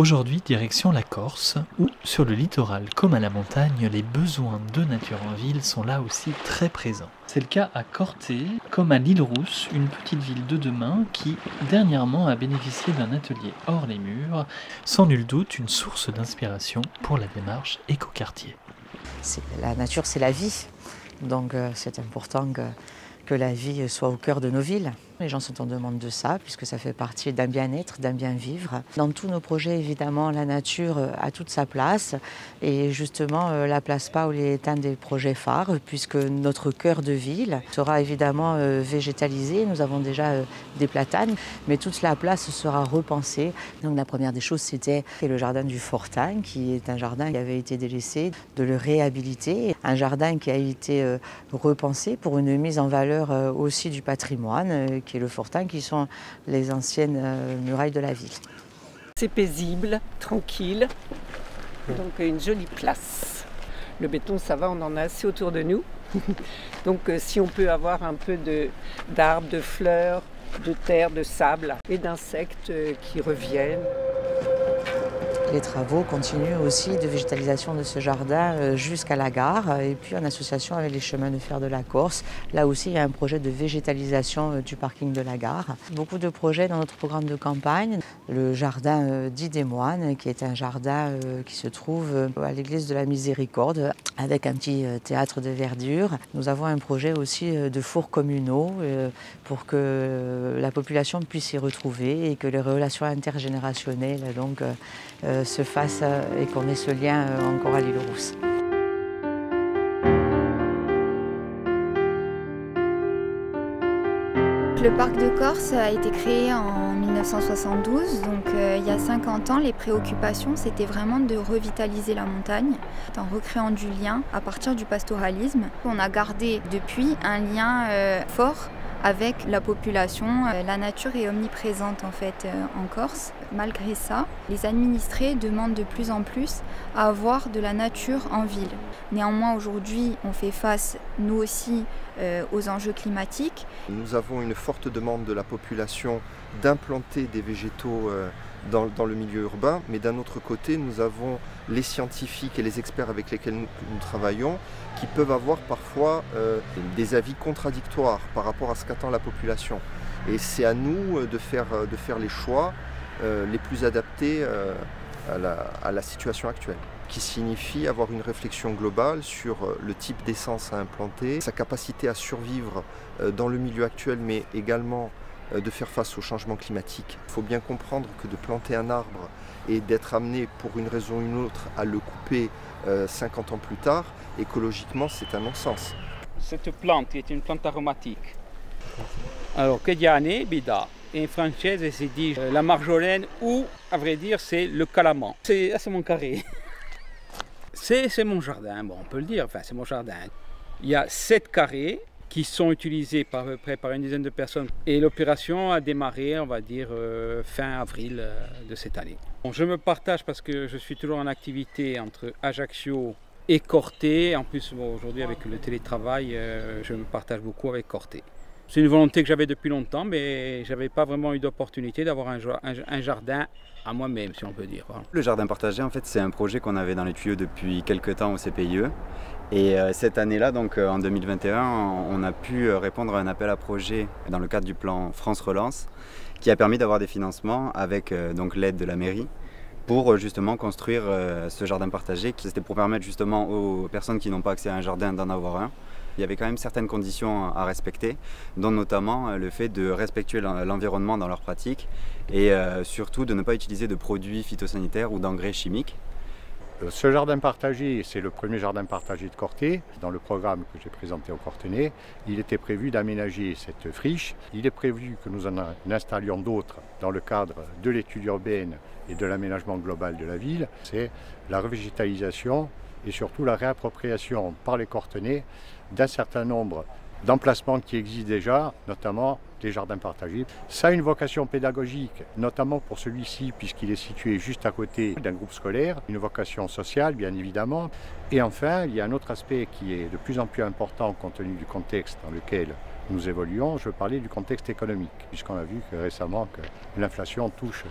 Aujourd'hui, direction la Corse, où, sur le littoral comme à la montagne, les besoins de nature en ville sont là aussi très présents. C'est le cas à Corté, comme à l'Île Rousse, une petite ville de demain qui, dernièrement, a bénéficié d'un atelier hors les murs, sans nul doute une source d'inspiration pour la démarche écoquartier. La nature, c'est la vie, donc c'est important que la vie soit au cœur de nos villes. Les gens sont en demande de ça, puisque ça fait partie d'un bien-être, d'un bien-vivre. Dans tous nos projets, évidemment, la nature a toute sa place. Et justement, la place Paul est un des projets phares, puisque notre cœur de ville sera évidemment végétalisé. Nous avons déjà des platanes, mais toute la place sera repensée. Donc la première des choses, c'était le jardin du Fortin, qui est un jardin qui avait été délaissé, de le réhabiliter. Un jardin qui a été repensé pour une mise en valeur aussi du patrimoine, qui est le Fortin, qui sont les anciennes murailles de la ville. C'est paisible, tranquille, donc une jolie place. Le béton, ça va, on en a assez autour de nous. Donc si on peut avoir un peu d'arbres, de fleurs, de terre, de sable et d'insectes qui reviennent. Les travaux continuent aussi de végétalisation de ce jardin jusqu'à la gare et puis en association avec les chemins de fer de la Corse. Là aussi, il y a un projet de végétalisation du parking de la gare. Beaucoup de projets dans notre programme de campagne. Le jardin dit des Moines, qui est un jardin qui se trouve à l'église de la Miséricorde avec un petit théâtre de verdure. Nous avons un projet aussi de fours communaux pour que la population puisse s'y retrouver et que les relations intergénérationnelles donc, se fassent et qu'on ait ce lien encore à l'Île Rousse. Le parc de Corse a été créé en 1972, donc il y a 50 ans, les préoccupations c'était vraiment de revitaliser la montagne en recréant du lien à partir du pastoralisme. On a gardé depuis un lien fort avec la population. La nature est omniprésente en fait en Corse. Malgré ça, les administrés demandent de plus en plus à avoir de la nature en ville. Néanmoins, aujourd'hui, on fait face, nous aussi, aux enjeux climatiques. Nous avons une forte demande de la population d'implanter des végétaux dans le milieu urbain, mais d'un autre côté, nous avons les scientifiques et les experts avec lesquels nous travaillons qui peuvent avoir parfois des avis contradictoires par rapport à ce qu'attend la population. Et c'est à nous de faire les choix les plus adaptés à la situation actuelle, qui signifie avoir une réflexion globale sur le type d'essence à implanter, sa capacité à survivre dans le milieu actuel, mais également de faire face au changement climatique. Il faut bien comprendre que de planter un arbre et d'être amené pour une raison ou une autre à le couper 50 ans plus tard, écologiquement c'est un non-sens. Cette plante est une plante aromatique. Alors, Kediane, Bida. Et en française, c'est dit la marjolaine ou, à vrai dire, c'est le calaman. C'est mon carré. C'est mon jardin, bon, on peut le dire, enfin c'est mon jardin. Il y a 7 carrés qui sont utilisés par à peu près par une dizaine de personnes. Et l'opération a démarré, on va dire, fin avril de cette année. Bon, je me partage parce que je suis toujours en activité entre Ajaccio et Corté. En plus, bon, aujourd'hui, avec le télétravail, je me partage beaucoup avec Corté. C'est une volonté que j'avais depuis longtemps, mais je n'avais pas vraiment eu d'opportunité d'avoir un jardin à moi-même, si on peut dire. Le jardin partagé, en fait, c'est un projet qu'on avait dans les tuyaux depuis quelques temps au CPIE. Et cette année-là, donc en 2021, on a pu répondre à un appel à projet dans le cadre du plan France Relance, qui a permis d'avoir des financements avec donc l'aide de la mairie pour justement construire ce jardin partagé. C'était pour permettre justement aux personnes qui n'ont pas accès à un jardin d'en avoir un. Il y avait quand même certaines conditions à respecter, dont notamment le fait de respecter l'environnement dans leurs pratiques et surtout de ne pas utiliser de produits phytosanitaires ou d'engrais chimiques. Ce jardin partagé, c'est le premier jardin partagé de Corté. Dans le programme que j'ai présenté aux Cortenais, il était prévu d'aménager cette friche. Il est prévu que nous en installions d'autres dans le cadre de l'étude urbaine et de l'aménagement global de la ville. C'est la revégétalisation et surtout la réappropriation par les Cortenais d'un certain nombre d'emplacements qui existent déjà, notamment des jardins partagés. Ça a une vocation pédagogique, notamment pour celui-ci, puisqu'il est situé juste à côté d'un groupe scolaire, une vocation sociale, bien évidemment. Et enfin, il y a un autre aspect qui est de plus en plus important compte tenu du contexte dans lequel nous évoluons, je parlais du contexte économique, puisqu'on a vu que récemment que l'inflation touche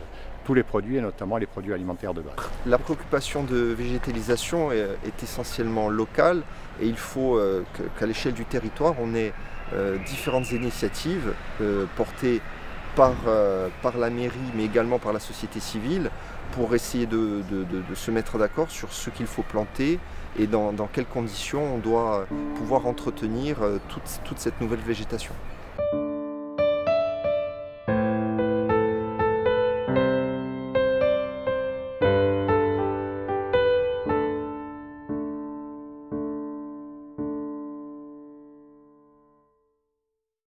tous les produits, et notamment les produits alimentaires de base. La préoccupation de végétalisation est essentiellement locale et il faut qu'à l'échelle du territoire, on ait différentes initiatives portées par la mairie, mais également par la société civile, pour essayer de se mettre d'accord sur ce qu'il faut planter et dans quelles conditions on doit pouvoir entretenir toute cette nouvelle végétation.